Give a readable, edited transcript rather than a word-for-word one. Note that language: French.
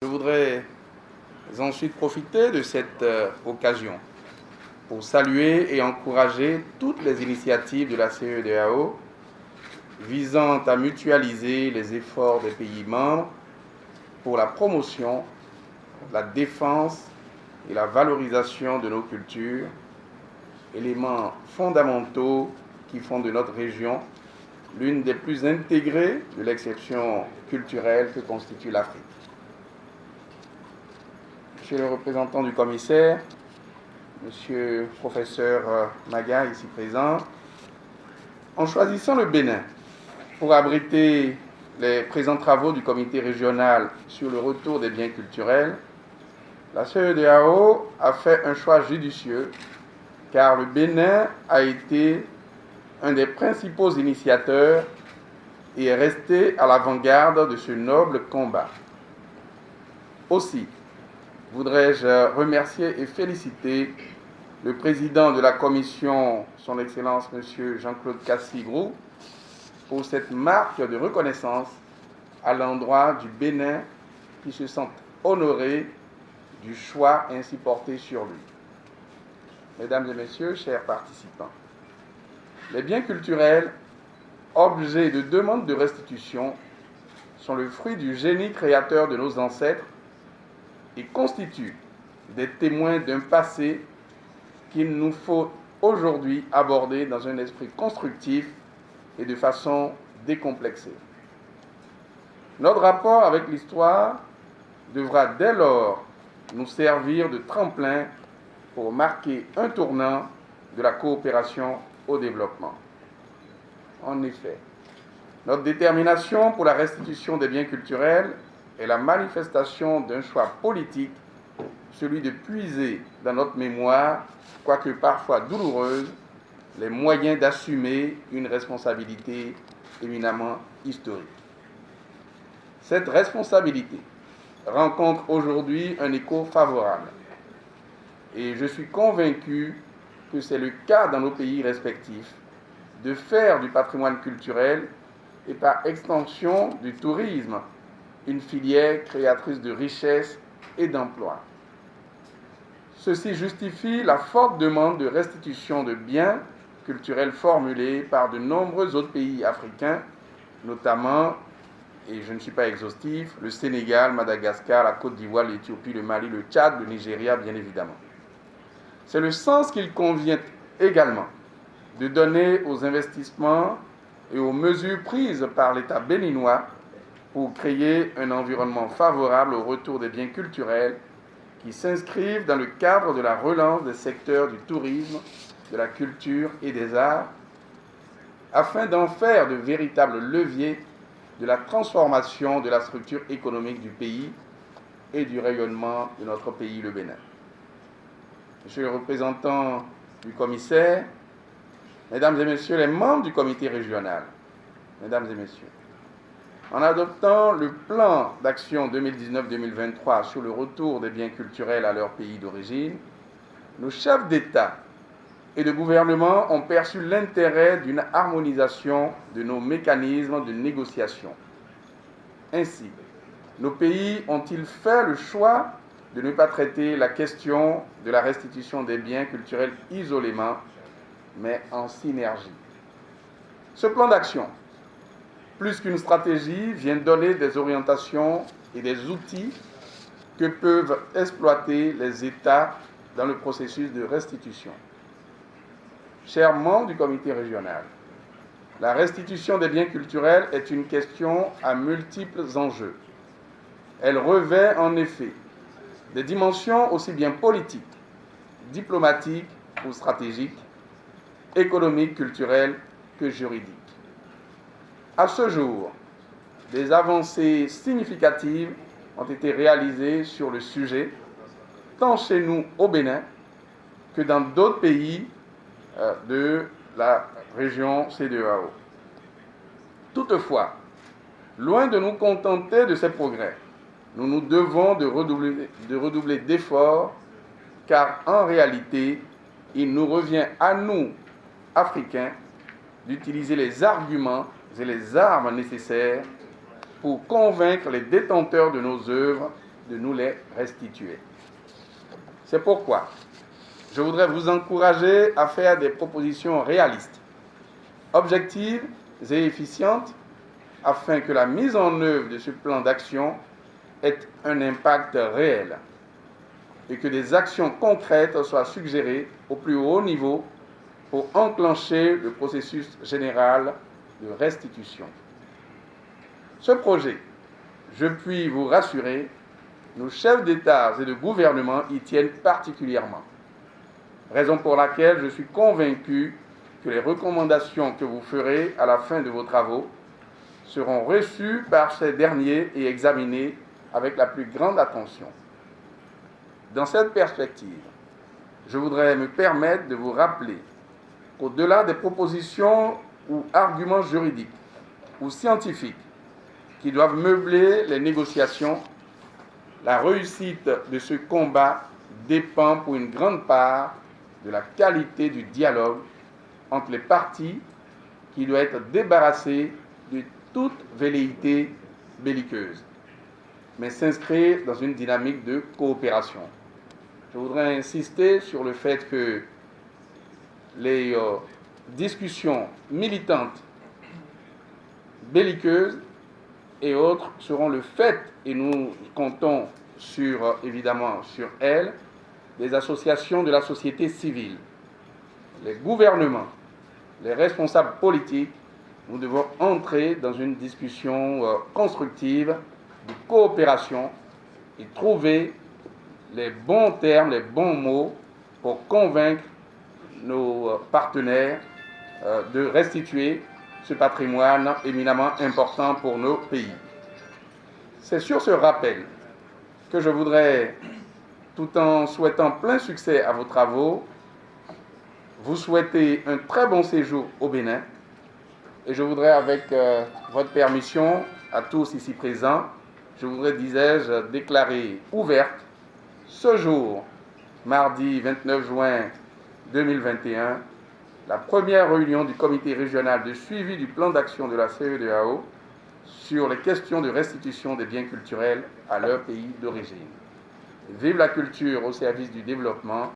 Je voudrais ensuite profiter de cette occasion pour saluer et encourager toutes les initiatives de la CEDEAO visant à mutualiser les efforts des pays membres pour la promotion, la défense et la valorisation de nos cultures, éléments fondamentaux qui font de notre région l'une des plus intégrées de l'exception culturelle que constitue l'Afrique. Monsieur le représentant du commissaire, monsieur le professeur Maga, ici présent, en choisissant le Bénin pour abriter les présents travaux du comité régional sur le retour des biens culturels, la CEDEAO a fait un choix judicieux car le Bénin a été un des principaux initiateurs et est resté à l'avant-garde de ce noble combat. Aussi, voudrais-je remercier et féliciter le président de la commission, son Excellence M. Jean-Claude Cassigrou, pour cette marque de reconnaissance à l'endroit du Bénin qui se sent honoré du choix ainsi porté sur lui. Mesdames et messieurs, chers participants, les biens culturels, objets de demande de restitution, sont le fruit du génie créateur de nos ancêtres et constituent des témoins d'un passé qu'il nous faut aujourd'hui aborder dans un esprit constructif et de façon décomplexée. Notre rapport avec l'histoire devra dès lors nous servir de tremplin pour marquer un tournant de la coopération au développement. En effet, notre détermination pour la restitution des biens culturels est la manifestation d'un choix politique, celui de puiser dans notre mémoire, quoique parfois douloureuse, les moyens d'assumer une responsabilité éminemment historique. Cette responsabilité rencontre aujourd'hui un écho favorable et je suis convaincu que c'est le cas dans nos pays respectifs de faire du patrimoine culturel et par extension du tourisme une filière créatrice de richesses et d'emplois. Ceci justifie la forte demande de restitution de biens culturels formulée par de nombreux autres pays africains, notamment, et je ne suis pas exhaustif, le Sénégal, Madagascar, la Côte d'Ivoire, l'Éthiopie, le Mali, le Tchad, le Nigeria, bien évidemment. C'est le sens qu'il convient également de donner aux investissements et aux mesures prises par l'État béninois pour créer un environnement favorable au retour des biens culturels qui s'inscrivent dans le cadre de la relance des secteurs du tourisme, de la culture et des arts, afin d'en faire de véritables leviers de la transformation de la structure économique du pays et du rayonnement de notre pays, le Bénin. Monsieur le représentant du commissaire, mesdames et messieurs les membres du comité régional, mesdames et messieurs, en adoptant le plan d'action 2019-2023 sur le retour des biens culturels à leur pays d'origine, nos chefs d'État et de gouvernement ont perçu l'intérêt d'une harmonisation de nos mécanismes de négociation. Ainsi, nos pays ont-ils fait le choix de ne pas traiter la question de la restitution des biens culturels isolément, mais en synergie. Ce plan d'action, plus qu'une stratégie, vient donner des orientations et des outils que peuvent exploiter les États dans le processus de restitution. Chers membres du comité régional, la restitution des biens culturels est une question à multiples enjeux. Elle revêt en effet des dimensions aussi bien politiques, diplomatiques ou stratégiques, économiques, culturelles que juridiques. À ce jour, des avancées significatives ont été réalisées sur le sujet, tant chez nous au Bénin que dans d'autres pays de la région CEDEAO. Toutefois, loin de nous contenter de ces progrès, nous nous devons de redoubler d'efforts, car en réalité, il nous revient à nous, Africains, d'utiliser les arguments et les armes nécessaires pour convaincre les détenteurs de nos œuvres de nous les restituer. C'est pourquoi je voudrais vous encourager à faire des propositions réalistes, objectives et efficientes, afin que la mise en œuvre de ce plan d'action ait un impact réel et que des actions concrètes soient suggérées au plus haut niveau pour enclencher le processus général de restitution. Ce projet, je puis vous rassurer, nos chefs d'État et de gouvernement y tiennent particulièrement. Raison pour laquelle je suis convaincu que les recommandations que vous ferez à la fin de vos travaux seront reçues par ces derniers et examinées avec la plus grande attention. Dans cette perspective, je voudrais me permettre de vous rappeler qu'au-delà des propositions ou arguments juridiques ou scientifiques qui doivent meubler les négociations, la réussite de ce combat dépend pour une grande part de la qualité du dialogue entre les parties qui doit être débarrassé de toute velléité belliqueuse, mais s'inscrire dans une dynamique de coopération. Je voudrais insister sur le fait que les discussions militantes, belliqueuses et autres seront le fait, et nous comptons évidemment sur elles, des associations de la société civile, les gouvernements, les responsables politiques. Nous devons entrer dans une discussion constructive, de coopération et trouver les bons termes, les bons mots pour convaincre nos partenaires de restituer ce patrimoine éminemment important pour nos pays. C'est sur ce rappel que je voudrais, tout en souhaitant plein succès à vos travaux, vous souhaiter un très bon séjour au Bénin. Et je voudrais, avec votre permission, à tous ici présents, je voudrais, disais-je, déclarer ouverte ce jour, mardi 29 juin 2021, la première réunion du comité régional de suivi du plan d'action de la CEDEAO sur les questions de restitution des biens culturels à leur pays d'origine. Vive la culture au service du développement,